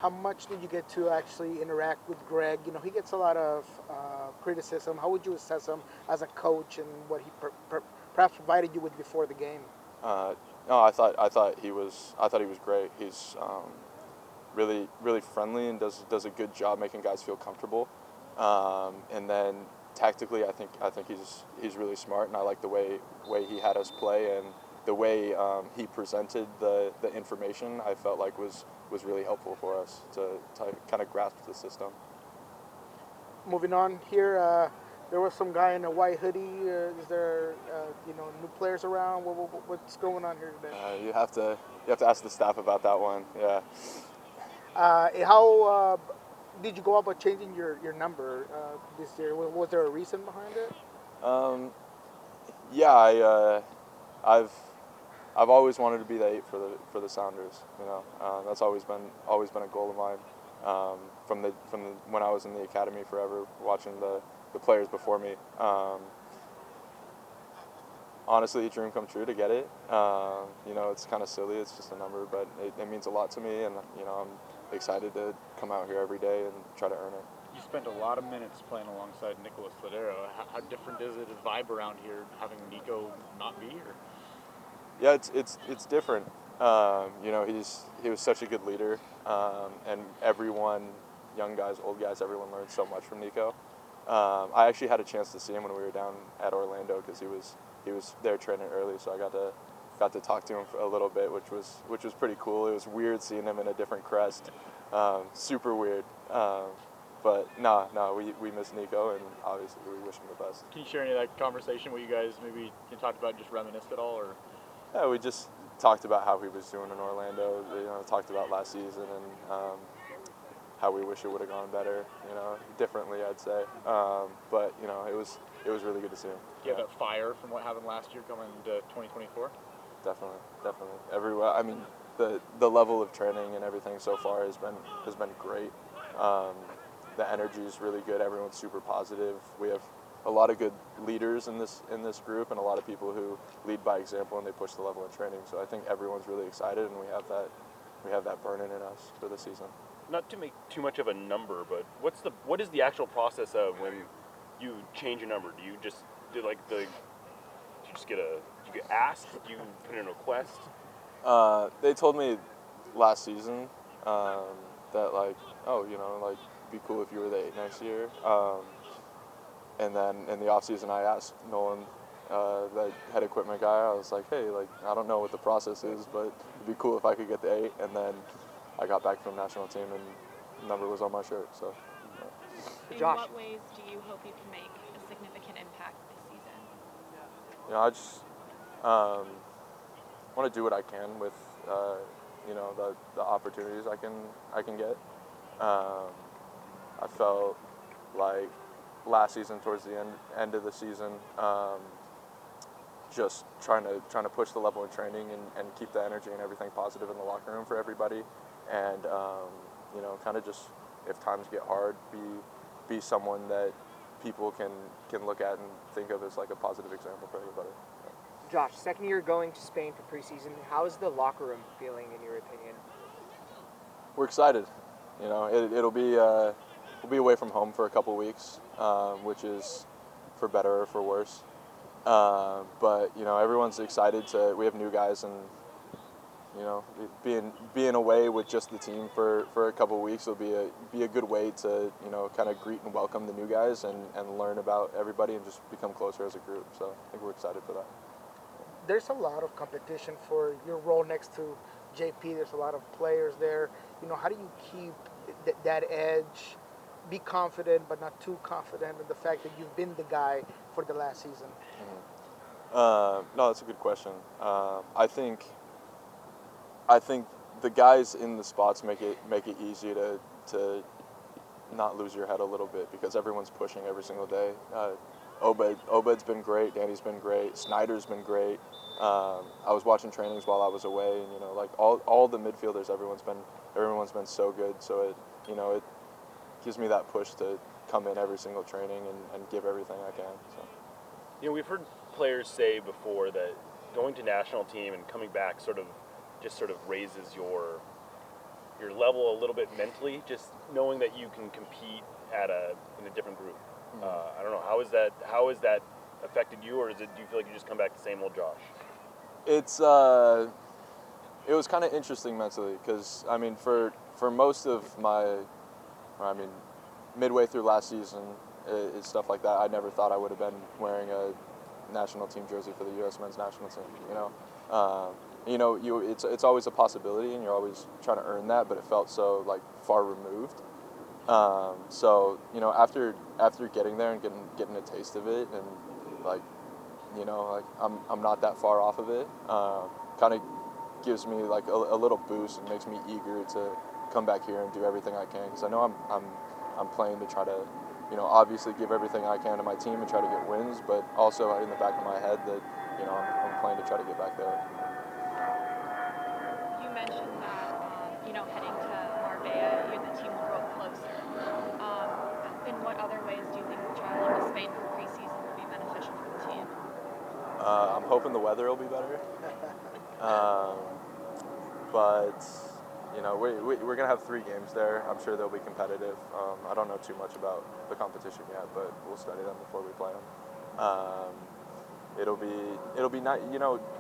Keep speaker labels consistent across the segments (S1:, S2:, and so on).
S1: How much did you get to actually interact with Greg? He gets a lot of criticism. How would you assess him as a coach and what he perhaps provided you with before the game?
S2: Uh, no, I thought he was great. He's really friendly and does a good job making guys feel comfortable. And then tactically, I think he's really smart, and I like the way he had us play, and the way he presented the information. I felt like was really helpful for us to kind of grasp the system.
S1: Moving on here, there was some guy in a white hoodie. Is there, new players around? What's going on here today?
S2: You have to ask the staff about that one. Yeah.
S1: How did you go about changing your number this year? Was there a reason behind it?
S2: Um, yeah, I've I've always wanted to be the 8 for the Sounders. That's always been a goal of mine. From the when I was in the academy forever, watching the players before me. Honestly, a dream come true to get it. It's kind of silly. It's just a number, but it means a lot to me, and I'm excited to come out here every day and try to earn it.
S3: You spent a lot of minutes playing alongside Nicolas Ladero. How different is it, a vibe around here, having Nico not be here?
S2: Yeah, it's different. He was such a good leader, and everyone, young guys, old guys, everyone learned so much from Nico. I actually had a chance to see him when we were down at Orlando because he was there training early, so I got to talk to him for a little bit, which was pretty cool. It was weird seeing him in a different crest, super weird. But we miss Nico, and obviously we wish him the best.
S3: Can you share any of that conversation? What you guys maybe you talked about, just reminisced at all, or?
S2: Yeah, we just talked about how he was doing in Orlando. Talked about last season and how we wish it would have gone better. Differently, I'd say. But it was really good to see him.
S3: Do you have that fire from what happened last year going into 2024?
S2: Definitely. Everywhere. I mean, the level of training and everything so far has been great. The energy is really good. Everyone's super positive. We have a lot of good leaders in this group, and a lot of people who lead by example, and they push the level of training. So I think everyone's really excited, and we have that burning in us for the season.
S4: Not to make too much of a number, but what is the actual process of when you change a number? Do you just do you get asked? Do you put in a request?
S2: They told me last season that be cool if you were the 8 next year. And then in the off season, I asked Nolan, the head equipment guy. I was like, hey, I don't know what the process is, but it'd be cool if I could get the 8. And then I got back from national team, and the number was on my shirt. So.
S5: In
S1: Josh.
S5: what ways do you hope you can make a significant impact this season?
S2: I just want to do what I can with the opportunities I can get. I felt like last season, towards the end of the season, just trying to push the level of training and keep the energy and everything positive in the locker room for everybody, and kind of just, if times get hard, be someone that people can look at and think of as like a positive example for everybody.
S6: Josh, second year going to Spain for preseason. How is the locker room feeling, in your opinion?
S2: We're excited. It'll be we'll be away from home for a couple weeks, which is for better or for worse. But everyone's excited we have new guys, and being away with just the team for a couple weeks will be a good way to kind of greet and welcome the new guys and learn about everybody and just become closer as a group. So I think we're excited for that.
S1: There's a lot of competition for your role next to JP. There's a lot of players there. How do you keep that edge? Be confident, but not too confident in the fact that you've been the guy for the last season.
S2: Mm-hmm. No, that's a good question. I think the guys in the spots make it easy to not lose your head a little bit, because everyone's pushing every single day. Obed's been great. Danny's been great. Snyder's been great. I was watching trainings while I was away, and all the midfielders, everyone's been so good. So it gives me that push to come in every single training and give everything I can. So.
S4: We've heard players say before that going to national team and coming back sort of raises your your level a little bit mentally, just knowing that you can compete in a different group? I don't know, how has that affected you, or do you feel like you just come back the same old Josh?
S2: It was kind of interesting mentally because I mean for most of midway through last season, stuff like that, I never thought I would have been wearing a national team jersey for the U.S. men's national team. It's always a possibility, and you're always trying to earn that, but it felt so like far removed. So after getting there and getting a taste of it, and I'm not that far off of it. Kind of gives me like a little boost and makes me eager to come back here and do everything I can, because I know I'm playing to try to obviously give everything I can to my team and try to get wins, but also in the back of my head that I'm playing to try to get back there.
S5: You mentioned that, heading to Marbella, you and the team will grow closer. In what other ways do you think traveling to Spain for preseason will be beneficial for the team?
S2: I'm hoping the weather will be better. But we're gonna have 3 games there. I'm sure they'll be competitive. I don't know too much about the competition yet, but we'll study them before we play them. It'll be not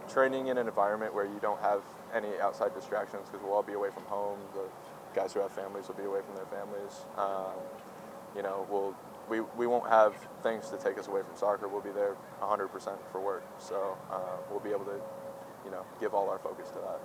S2: training in an environment where you don't have any outside distractions, because we'll all be away from home. The guys who have families will be away from their families. We won't have things to take us away from soccer. We'll be there 100% for work, so we'll be able to give all our focus to that.